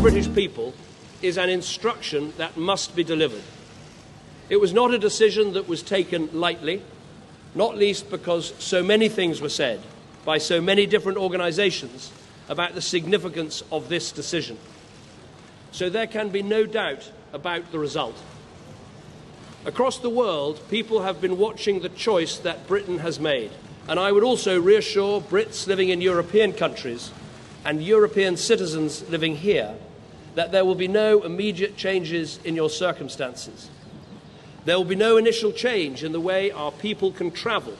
British people is an instruction that must be delivered. It was not a decision that was taken lightly, not least because so many things were said by so many different organisations about the significance of this decision. So there can be no doubt about the result. Across the world, people have been watching the choice that Britain has made, and I would also reassure Brits living in European countries and European citizens living here that there will be no immediate changes in your circumstances. There will be no initial change in the way our people can travel,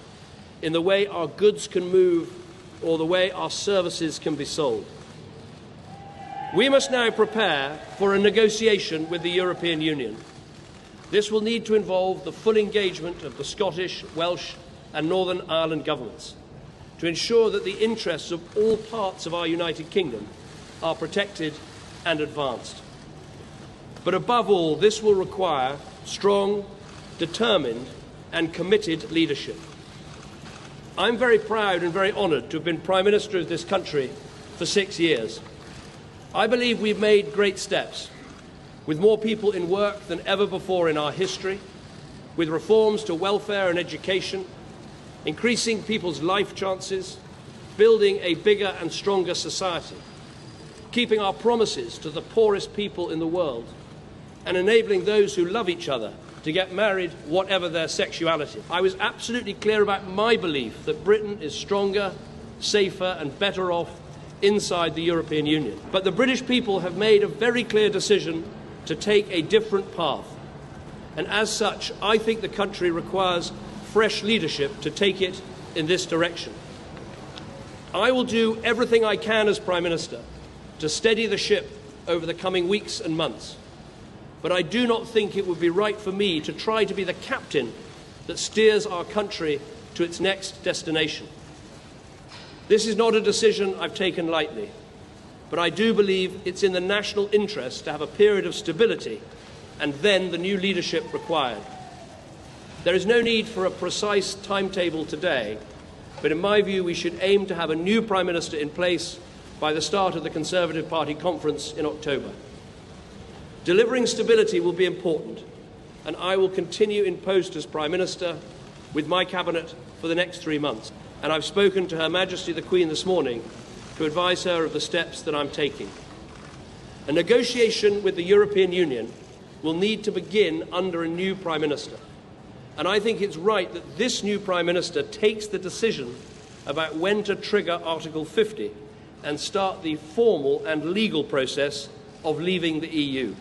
in the way our goods can move, or the way our services can be sold. We must now prepare for a negotiation with the European Union. This will need to involve the full engagement of the Scottish, Welsh and Northern Ireland governments to ensure that the interests of all parts of our United Kingdom are protected and advanced. But above all, this will require strong, determined and committed leadership. I'm very proud and very honoured to have been Prime Minister of this country for 6 years. I believe we've made great steps, with more people in work than ever before in our history, with reforms to welfare and education, increasing people's life chances, building a bigger and stronger society, keeping our promises to the poorest people in the world, and enabling those who love each other to get married, whatever their sexuality. I was absolutely clear about my belief that Britain is stronger, safer and better off inside the European Union. But the British people have made a very clear decision to take a different path. And as such, I think the country requires fresh leadership to take it in this direction. I will do everything I can as Prime Minister to steady the ship over the coming weeks and months. But I do not think it would be right for me to try to be the captain that steers our country to its next destination. This is not a decision I've taken lightly, but I do believe it's in the national interest to have a period of stability and then the new leadership required. There is no need for a precise timetable today, but in my view we should aim to have a new Prime Minister in place by the start of the Conservative Party conference in October. Delivering stability will be important, and I will continue in post as Prime Minister with my Cabinet for the next 3 months. And I've spoken to Her Majesty the Queen this morning to advise her of the steps that I'm taking. A negotiation with the European Union will need to begin under a new Prime Minister. And I think it's right that this new Prime Minister takes the decision about when to trigger Article 50 and start the formal and legal process of leaving the EU.